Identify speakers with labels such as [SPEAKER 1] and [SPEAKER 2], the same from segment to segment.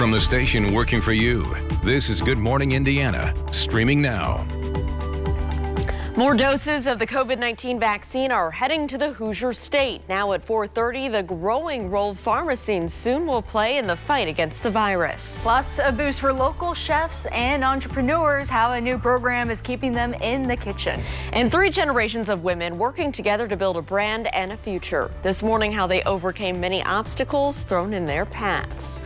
[SPEAKER 1] From the station working for you, this is Good Morning Indiana, streaming now.
[SPEAKER 2] More doses of the COVID-19 vaccine are heading to the Hoosier State. Now at 4:30, the growing role pharmacies soon will play in the fight against the virus.
[SPEAKER 3] Plus, a boost for local chefs and entrepreneurs, how a new program is keeping them in the kitchen.
[SPEAKER 2] And 3 generations of women working together to build a brand and a future. This morning, how they overcame many obstacles thrown in their paths.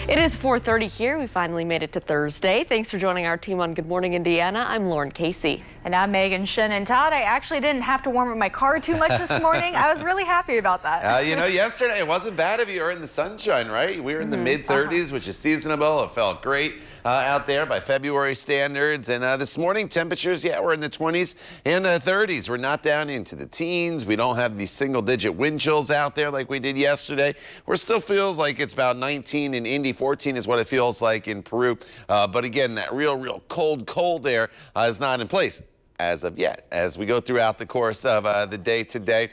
[SPEAKER 2] It is 4:30 here. We finally made it to Thursday. Thanks for joining our team on Good Morning Indiana. I'm Lauren Casey.
[SPEAKER 3] And I'm Megan Shin. And Todd, I actually didn't have to warm up my car too much this morning. I was really happy about that.
[SPEAKER 4] Yesterday it wasn't bad if you were in the sunshine, right? We were in the mid-30s, which is seasonable. It felt great out there by February standards. And this morning, temperatures, we're in the 20s and 30s. We're not down into the teens. We don't have these single-digit wind chills out there like we did yesterday. It still feels like it's about 19 in Indy. 14 is what it feels like in Peru. But again, that real cold air is not in place as of yet. As we go throughout the course of the day today,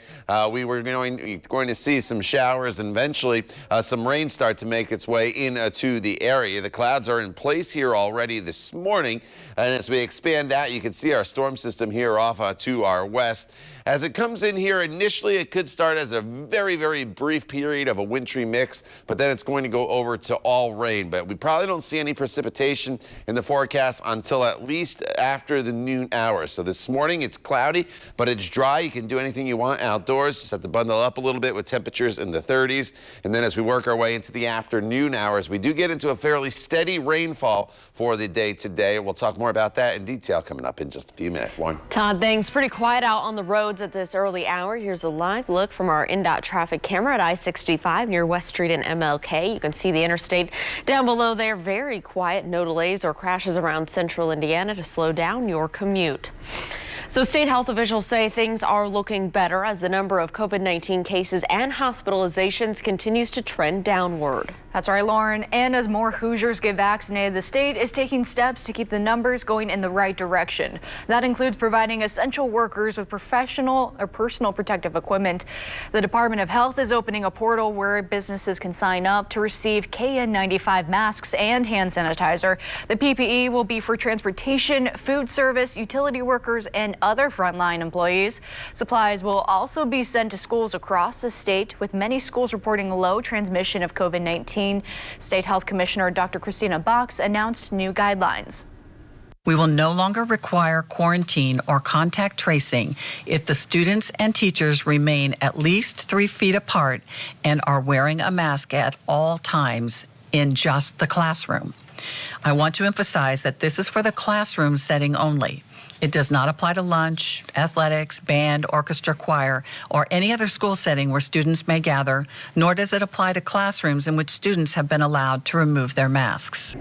[SPEAKER 4] we were going to see some showers and eventually some rain start to make its way into the area. The clouds are in place here already this morning, and as we expand out, you can see our storm system here off to our west. As it comes in here initially, it could start as a very brief period of a wintry mix, but then it's going to go over to all rain. But we probably don't see any precipitation in the forecast until at least after the noon hours. So this morning it's cloudy, but it's dry. You can do anything you want outdoors. Just have to bundle up a little bit with temperatures in the 30s. And then as we work our way into the afternoon hours, we do get into a fairly steady rainfall for the day today. We'll talk more about that in detail coming up in just a few minutes. Lauren.
[SPEAKER 2] Todd, thanks. Pretty quiet out on the roads at this early hour. Here's a live look from our INDOT traffic camera at I-65 near West Street and MLK. You can see the interstate down below there. Very quiet. No delays or crashes around central Indiana to slow down your commute. So state health officials say things are looking better as the number of COVID-19 cases and hospitalizations continues to trend downward.
[SPEAKER 3] That's right, Lauren. And as more Hoosiers get vaccinated, the state is taking steps to keep the numbers going in the right direction. That includes providing essential workers with professional or personal protective equipment. The Department of Health is opening a portal where businesses can sign up to receive KN95 masks and hand sanitizer. The PPE will be for transportation, food service, utility workers, and other frontline employees. Supplies will also be sent to schools across the state, with many schools reporting low transmission of COVID-19. State Health Commissioner Dr. Christina Box announced new guidelines.
[SPEAKER 5] We will no longer require quarantine or contact tracing if the students and teachers remain at least 3 feet apart and are wearing a mask at all times in just the classroom. I want to emphasize that this is for the classroom setting only. It does not apply to lunch, athletics, band, orchestra, choir, or any other school setting where students may gather, nor does it apply to classrooms in which students have been allowed to remove their masks.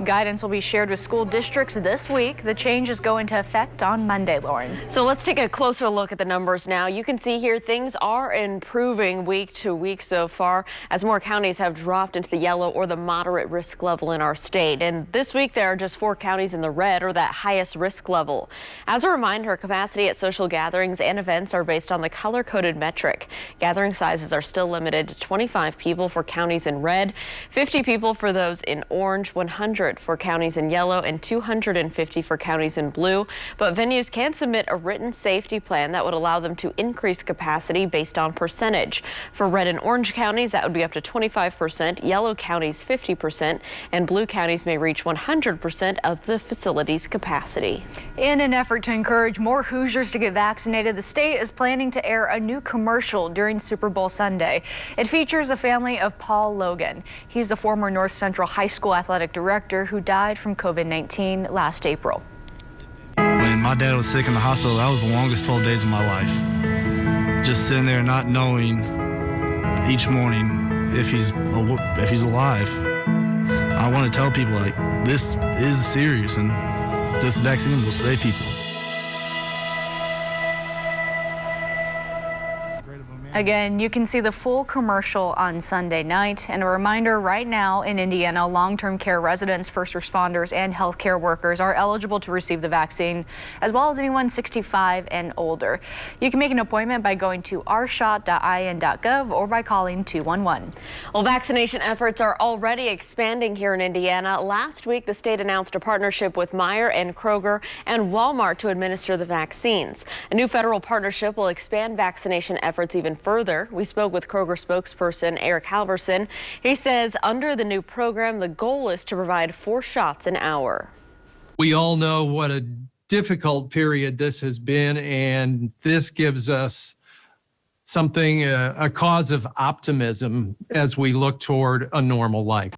[SPEAKER 3] Guidance will be shared with school districts this week. The changes go into effect on Monday, Lauren.
[SPEAKER 2] So let's take a closer look at the numbers now. You can see here things are improving week to week so far as more counties have dropped into the yellow or the moderate risk level in our state. And this week there are just 4 counties in the red or that highest risk level. As a reminder, capacity at social gatherings and events are based on the color-coded metric. Gathering sizes are still limited to 25 people for counties in red, 50 people for those in orange, 100 for counties in yellow, and 250 for counties in blue. But venues can submit a written safety plan that would allow them to increase capacity based on percentage. For red and orange counties, that would be up to 25%, yellow counties 50%, and blue counties may reach 100% of the facility's capacity.
[SPEAKER 3] In an effort to encourage more Hoosiers to get vaccinated, the state is planning to air a new commercial during Super Bowl Sunday. It features a family of Paul Logan. He's the former North Central High School athletic director who died from COVID-19 last April.
[SPEAKER 6] When my dad was sick in the hospital, that was the longest 12 days of my life. Just sitting there not knowing each morning if he's alive. I want to tell people, like, this is serious and this vaccine will save people.
[SPEAKER 3] Again, you can see the full commercial on Sunday night. And a reminder right now in Indiana, long-term care residents, first responders, and healthcare workers are eligible to receive the vaccine, as well as anyone 65 and older. You can make an appointment by going to ourshot.in.gov or by calling 211.
[SPEAKER 2] Well, vaccination efforts are already expanding here in Indiana. Last week, the state announced a partnership with Meijer and Kroger and Walmart to administer the vaccines. A new federal partnership will expand vaccination efforts even further. We spoke with Kroger spokesperson Eric Halverson. He says under the new program, the goal is to provide 4 shots an hour.
[SPEAKER 7] We all know what a difficult period this has been, and this gives us something, a cause of optimism as we look toward a normal life.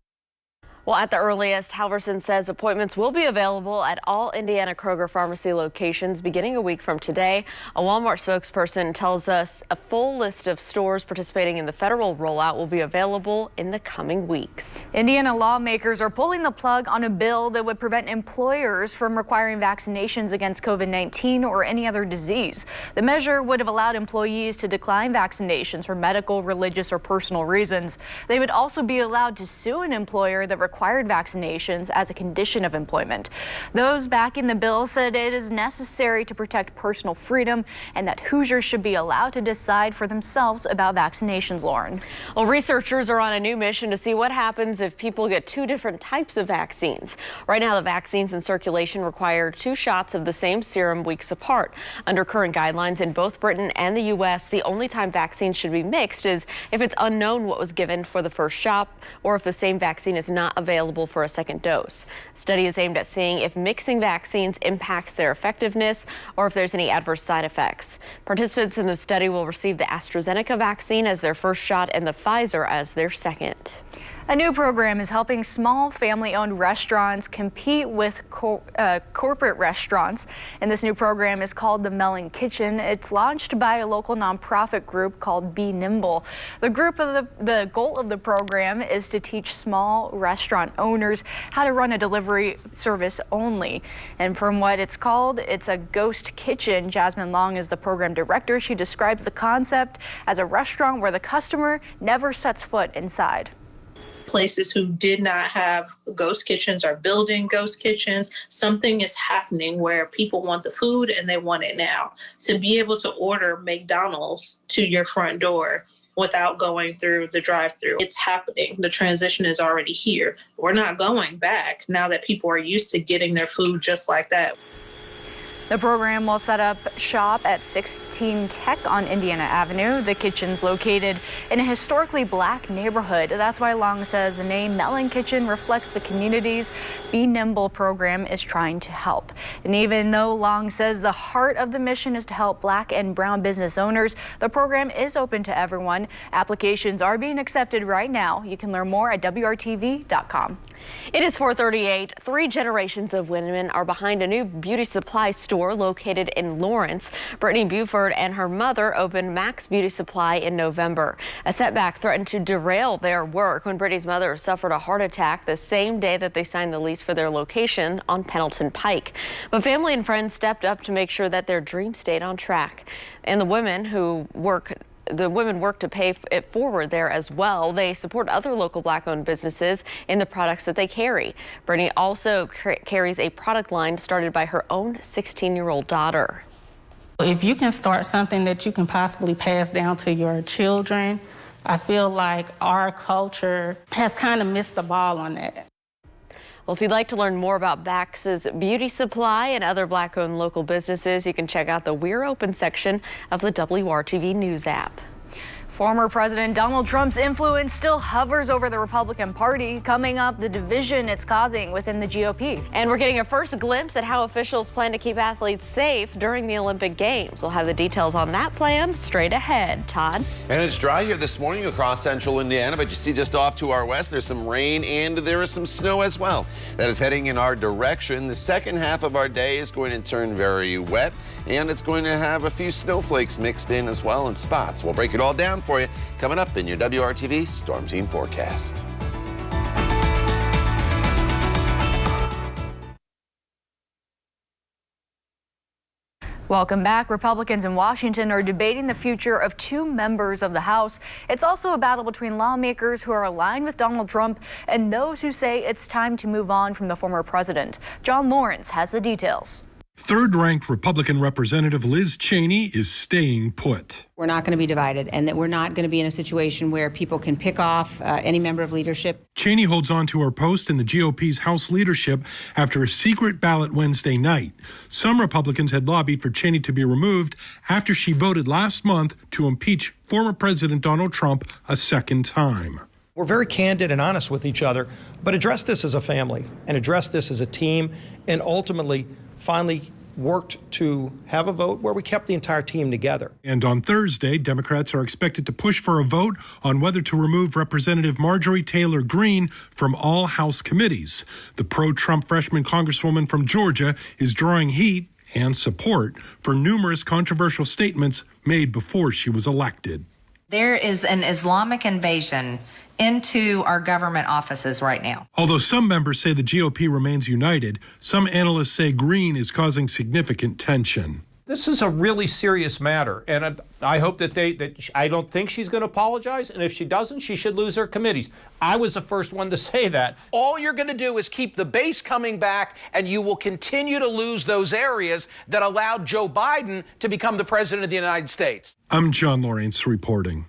[SPEAKER 2] Well, at the earliest, Halverson says appointments will be available at all Indiana Kroger pharmacy locations beginning a week from today. A Walmart spokesperson tells us a full list of stores participating in the federal rollout will be available in the coming weeks.
[SPEAKER 3] Indiana lawmakers are pulling the plug on a bill that would prevent employers from requiring vaccinations against COVID-19 or any other disease. The measure would have allowed employees to decline vaccinations for medical, religious, or personal reasons. They would also be allowed to sue an employer that required vaccinations as a condition of employment. Those backing the bill said it is necessary to protect personal freedom and that Hoosiers should be allowed to decide for themselves about vaccinations, Lauren.
[SPEAKER 2] Well, researchers are on a new mission to see what happens if people get 2 different types of vaccines. Right now, the vaccines in circulation require 2 shots of the same serum weeks apart. Under current guidelines in both Britain and the U.S., the only time vaccines should be mixed is if it's unknown what was given for the first shot or if the same vaccine is not available for a second dose. The study is aimed at seeing if mixing vaccines impacts their effectiveness or if there's any adverse side effects. Participants in the study will receive the AstraZeneca vaccine as their first shot and the Pfizer as their second.
[SPEAKER 3] A new program is helping small family-owned restaurants compete with corporate restaurants, and this new program is called the Melon Kitchen. It's launched by a local nonprofit group called Be Nimble. The goal of the program is to teach small restaurant owners how to run a delivery service only. And from what it's called, it's a ghost kitchen. Jasmine Long is the program director. She describes the concept as a restaurant where the customer never sets foot inside.
[SPEAKER 8] Places who did not have ghost kitchens are building ghost kitchens. Something is happening where people want the food and they want it now. To be able to order McDonald's to your front door without going through the drive-through, it's happening. The transition is already here. We're not going back now that people are used to getting their food just like that.
[SPEAKER 3] The program will set up shop at 16 Tech on Indiana Avenue. The kitchen's located in a historically black neighborhood. That's why Long says the name Melon Kitchen reflects the community's Be Nimble program is trying to help. And even though Long says the heart of the mission is to help black and brown business owners, the program is open to everyone. Applications are being accepted right now. You can learn more at WRTV.com.
[SPEAKER 2] It is 4:38. 3 generations of women are behind a new beauty supply store located in Lawrence. Brittany Buford and her mother opened Max Beauty Supply in November. A setback threatened to derail their work when Brittany's mother suffered a heart attack the same day that they signed the lease for their location on Pendleton Pike. But family and friends stepped up to make sure that their dream stayed on track. And the women work to pay it forward there as well. They support other local black-owned businesses in the products that they carry. Brittany also carries a product line started by her own 16-year-old daughter.
[SPEAKER 9] If you can start something that you can possibly pass down to your children, I feel like our culture has kind of missed the ball on that.
[SPEAKER 2] Well, if you'd like to learn more about Max's Beauty Supply and other black-owned local businesses, you can check out the We're Open section of the WRTV News app.
[SPEAKER 3] Former President Donald Trump's influence still hovers over the Republican Party. Coming up, the division it's causing within the GOP.
[SPEAKER 2] And we're getting a first glimpse at how officials plan to keep athletes safe during the Olympic Games. We'll have the details on that plan straight ahead. Todd?
[SPEAKER 4] And it's dry here this morning across central Indiana, but you see just off to our west, there's some rain and there is some snow as well. That is heading in our direction. The second half of our day is going to turn very wet, and it's going to have a few snowflakes mixed in as well in spots. We'll break it all down for you coming up in your WRTV Storm Team forecast.
[SPEAKER 3] Welcome back. Republicans in Washington are debating the future of 2 members of the House. It's also a battle between lawmakers who are aligned with Donald Trump and those who say it's time to move on from the former president. John Lawrence has the details.
[SPEAKER 10] Third-ranked Republican Representative Liz Cheney is staying put.
[SPEAKER 11] We're not going to be divided, and that we're not going to be in a situation where people can pick off any member of leadership.
[SPEAKER 10] Cheney holds on to her post in the GOP's House leadership after a secret ballot Wednesday night. Some Republicans had lobbied for Cheney to be removed after she voted last month to impeach former President Donald Trump a second time.
[SPEAKER 12] We're very candid and honest with each other, but address this as a family and address this as a team, and ultimately finally worked to have a vote where we kept the entire team together.
[SPEAKER 10] And on Thursday, Democrats are expected to push for a vote on whether to remove Representative Marjorie Taylor Greene from all House committees. The pro-Trump freshman Congresswoman from Georgia is drawing heat and support for numerous controversial statements made before she was elected.
[SPEAKER 13] There is an Islamic invasion into our government offices right now.
[SPEAKER 10] Although some members say the GOP remains united, some analysts say Greene is causing significant tension.
[SPEAKER 14] This is a really serious matter, and I hope that I don't think she's going to apologize, and if she doesn't, she should lose her committees. I was the first one to say that.
[SPEAKER 15] All you're going to do is keep the base coming back, and you will continue to lose those areas that allowed Joe Biden to become the president of the United States.
[SPEAKER 10] I'm John Lawrence reporting.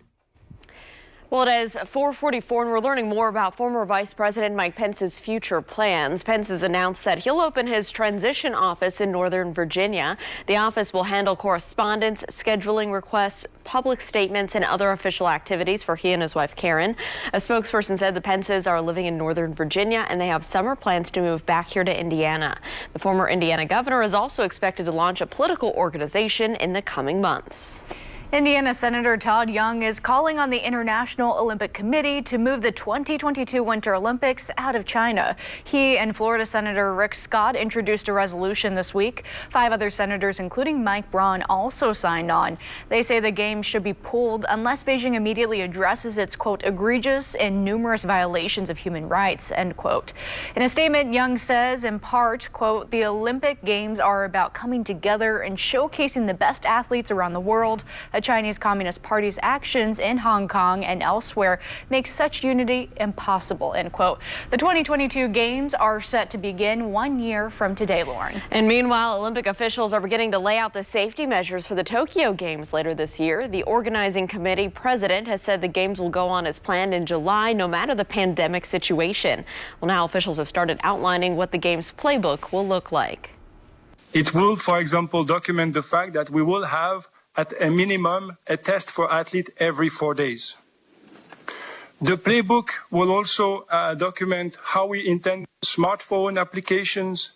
[SPEAKER 2] Well, it is 4:44, and we're learning more about former Vice President Mike Pence's future plans. Pence has announced that he'll open his transition office in Northern Virginia. The office will handle correspondence, scheduling requests, public statements, and other official activities for he and his wife, Karen. A spokesperson said the Pences are living in Northern Virginia, and they have summer plans to move back here to Indiana. The former Indiana governor is also expected to launch a political organization in the coming months.
[SPEAKER 3] Indiana Senator Todd Young is calling on the International Olympic Committee to move the 2022 Winter Olympics out of China. He and Florida Senator Rick Scott introduced a resolution this week. 5 other senators, including Mike Braun, also signed on. They say the games should be pulled unless Beijing immediately addresses its, quote, egregious and numerous violations of human rights, end quote. In a statement, Young says, in part, quote, the Olympic Games are about coming together and showcasing the best athletes around the world. The Chinese Communist Party's actions in Hong Kong and elsewhere make such unity impossible, end quote. The 2022 Games are set to begin 1 year from today, Lauren.
[SPEAKER 2] And meanwhile, Olympic officials are beginning to lay out the safety measures for the Tokyo Games later this year. The organizing committee president has said the Games will go on as planned in July, no matter the pandemic situation. Well, now officials have started outlining what the Games playbook will look like.
[SPEAKER 16] It will, for example, document the fact that we will have at a minimum, a test for athletes every 4 days. The playbook will also document how we intend smartphone applications,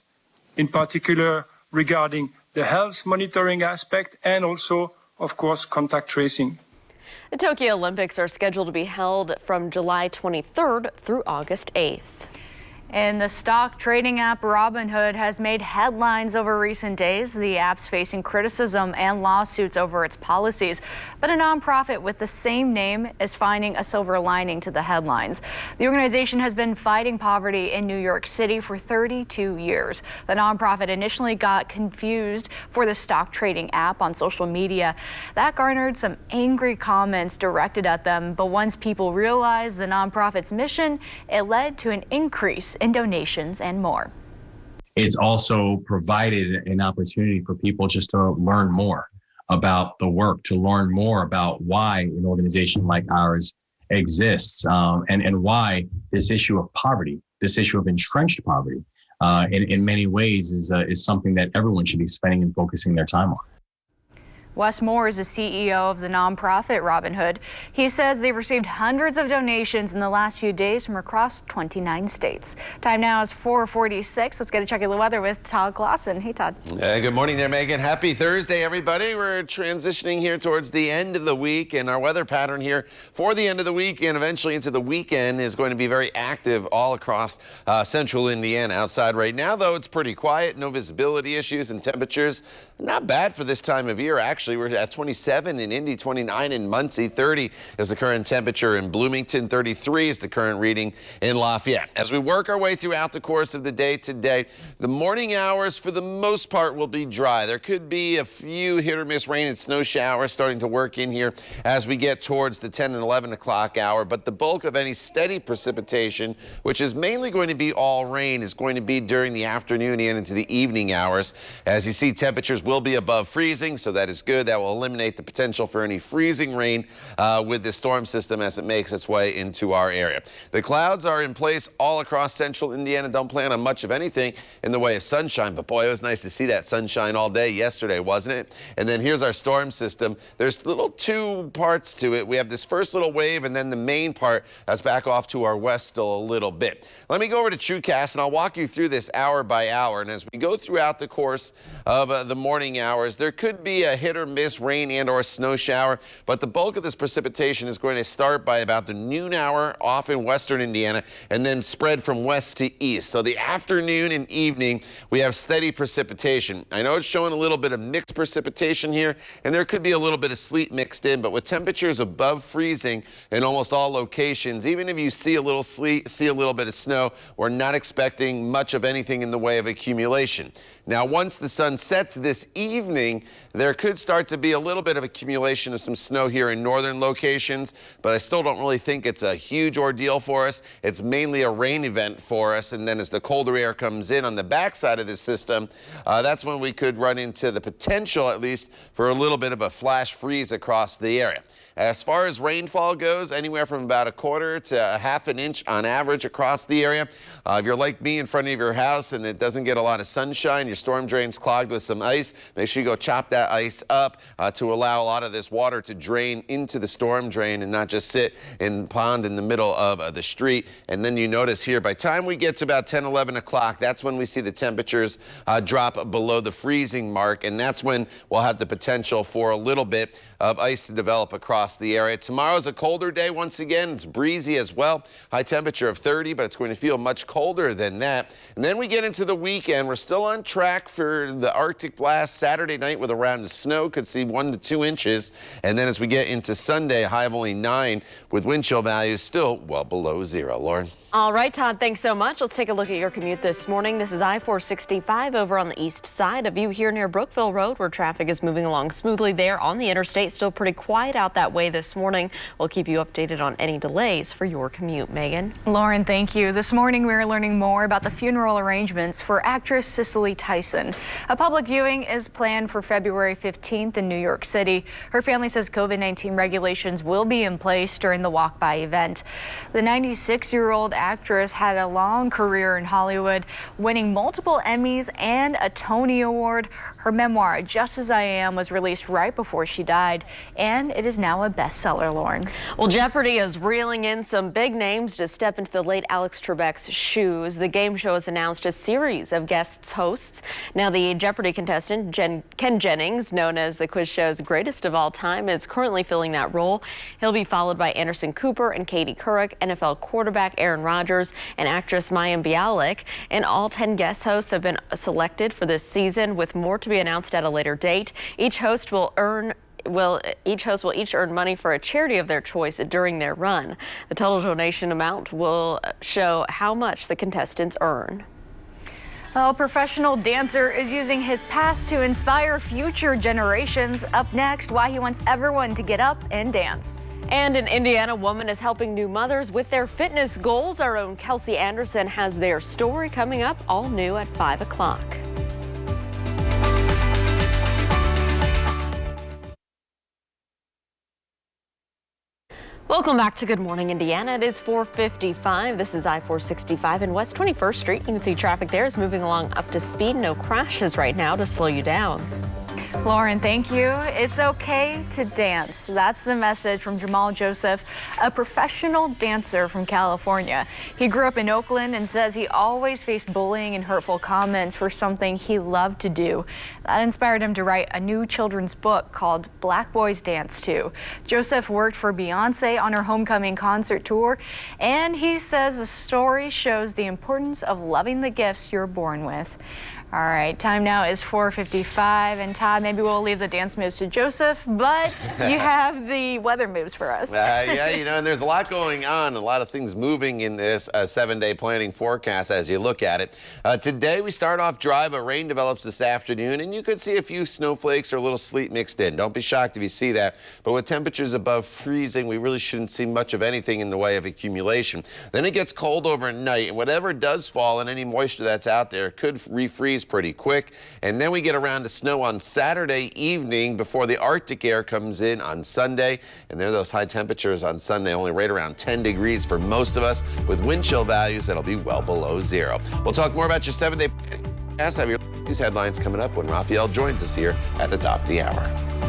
[SPEAKER 16] in particular regarding the health monitoring aspect and also, of course, contact tracing.
[SPEAKER 2] The Tokyo Olympics are scheduled to be held from July 23rd through August 8th.
[SPEAKER 3] And the stock trading app Robinhood has made headlines over recent days. The app's facing criticism and lawsuits over its policies, but a nonprofit with the same name is finding a silver lining to the headlines. The organization has been fighting poverty in New York City for 32 years. The nonprofit initially got confused for the stock trading app on social media. That garnered some angry comments directed at them, but once people realized the nonprofit's mission, it led to an increase in donations and more.
[SPEAKER 17] It's also provided an opportunity for people just to learn more about the work, to learn more about why an organization like ours exists, and why this issue of poverty, this issue of entrenched poverty, in many ways is something that everyone should be spending and focusing their time on.
[SPEAKER 3] Wes Moore is the CEO of the nonprofit Robinhood. He says they've received hundreds of donations in the last few days from across 29 states. Time now is 4:46. Let's get a check of the weather with Todd Clausen. Hey, Todd.
[SPEAKER 4] Good morning there, Megan. Happy Thursday, everybody. We're transitioning here towards the end of the week, and our weather pattern here for the end of the week and eventually into the weekend is going to be very active all across central Indiana. Outside right now, though, it's pretty quiet. No visibility issues and temperatures not bad for this time of year. Actually, actually. We're at 27 in Indy, 29 in Muncie, 30 is the current temperature in Bloomington, 33 is the current reading in Lafayette. As we work our way throughout the course of the day today, the morning hours for the most part will be dry. There could be a few hit or miss rain and snow showers starting to work in here as we get towards the 10 and 11 o'clock hour, but the bulk of any steady precipitation, which is mainly going to be all rain, is going to be during the afternoon and into the evening hours. As you see, temperatures will be above freezing, so that is good. That will eliminate the potential for any freezing rain with the storm system as it makes its way into our area. The clouds are in place all across central Indiana. Don't plan on much of anything in the way of sunshine, but boy, it was nice to see that sunshine all day yesterday, wasn't it? And then here's our storm system. There's little two parts to it. We have this first little wave and then the main part that's back off to our west still a little bit. Let me go over to TrueCast and I'll walk you through this hour by hour. And as we go throughout the course of the morning hours, there could be a hit or miss rain and or snow shower, but the bulk of this precipitation is going to start by about the noon hour off in western Indiana and then spread from west to east. So the afternoon and evening, we have steady precipitation. I know it's showing a little bit of mixed precipitation here, and there could be a little bit of sleet mixed in, but with temperatures above freezing in almost all locations, even if you see a little sleet, see a little bit of snow, we're not expecting much of anything in the way of accumulation. Now, once the sun sets this evening, there could start to be a little bit of accumulation of some snow here in northern locations, but I still don't really think it's a huge ordeal for us. It's mainly a rain event for us, and then as the colder air comes in on the backside of this system, that's when we could run into the potential, at least, for a little bit of a flash freeze across the area. As far as rainfall goes, anywhere from about a quarter to a half an inch on average across the area. If you're like me in front of your house and it doesn't get a lot of sunshine, your storm drain's clogged with some ice, make sure you go chop that ice up to allow a lot of this water to drain into the storm drain and not just sit in the pond in the middle of the street. And then you notice here, by the time we get to about 10, 11 o'clock, that's when we see the temperatures drop below the freezing mark, and that's when we'll have the potential for a little bit of ice to develop across the area. Tomorrow's a colder day once again. It's breezy as well. High temperature of 30, but it's going to feel much colder than that. And then we get into the weekend. We're still on track for the Arctic blast Saturday night with a round of snow. Could see 1 to 2 inches. And then as we get into Sunday, a high of only 9 with wind chill values still well below zero. Lauren.
[SPEAKER 2] All right, Todd, thanks so much. Let's take a look at your commute this morning. This is I-465 over on the east side. A view here near Brookville Road where traffic is moving along smoothly there on the interstate. Still pretty quiet out that way this morning. We'll keep you updated on any delays for your commute. Megan.
[SPEAKER 3] Lauren, thank you. This morning we are learning more about the funeral arrangements for actress Cicely Tyson. A public viewing is planned for February 15th in New York City. Her family says COVID-19 regulations will be in place during the walk-by event. The 96-year-old actress had a long career in Hollywood, winning multiple Emmys and a Tony Award. Her memoir, Just As I Am, was released right before she died, and it is now a bestseller, Lauren.
[SPEAKER 2] Well, Jeopardy is reeling in some big names to step into the late Alex Trebek's shoes. The game show has announced a series of guest hosts. Now, the Jeopardy contestant, Ken Jennings, known as the quiz show's greatest of all time, is currently filling that role. He'll be followed by Anderson Cooper and Katie Couric, NFL quarterback Aaron Rodgers, and actress Mayim Bialik. And all 10 guest hosts have been selected for this season, with more to be announced at a later date. Each host will earn money for a charity of their choice during their run. The total donation amount will show how much the contestants earn.
[SPEAKER 3] A professional dancer is using his past to inspire future generations. Up next, why he wants everyone to get up and dance.
[SPEAKER 2] And an Indiana woman is helping new mothers with their fitness goals. Our own Kelsey Anderson has their story coming up, all new at 5 o'clock. Welcome back to Good Morning Indiana. It is 4:55. This is I-465 in West 21st Street. You can see traffic there is moving along up to speed. No crashes right now to slow you down.
[SPEAKER 3] Lauren, thank you. It's okay to dance. That's the message from Jamal Joseph, a professional dancer from California. He grew up in Oakland and says he always faced bullying and hurtful comments for something he loved to do. That inspired him to write a new children's book called Black Boys Dance Too. Joseph worked for Beyonce on her homecoming concert tour, and he says the story shows the importance of loving the gifts you're born with. All right, time now is 4:55, and Todd, maybe we'll leave the dance moves to Joseph, but you have the weather moves for us.
[SPEAKER 4] Yeah, and there's a lot going on, a lot of things moving in this 7-day planning forecast as you look at it. Today we start off dry, but rain develops this afternoon, and you could see a few snowflakes or a little sleet mixed in. Don't be shocked if you see that, but with temperatures above freezing, we really shouldn't see much of anything in the way of accumulation. Then it gets cold overnight, and whatever does fall and any moisture that's out there could refreeze pretty quick, and then we get around to snow on Saturday evening before the Arctic air comes in on Sunday, and there are those high temperatures on Sunday, only right around 10 degrees for most of us, with wind chill values that'll be well below zero. We'll talk more about your 7-day forecast. Have your news headlines coming up when Raphael joins us here at the top of the hour.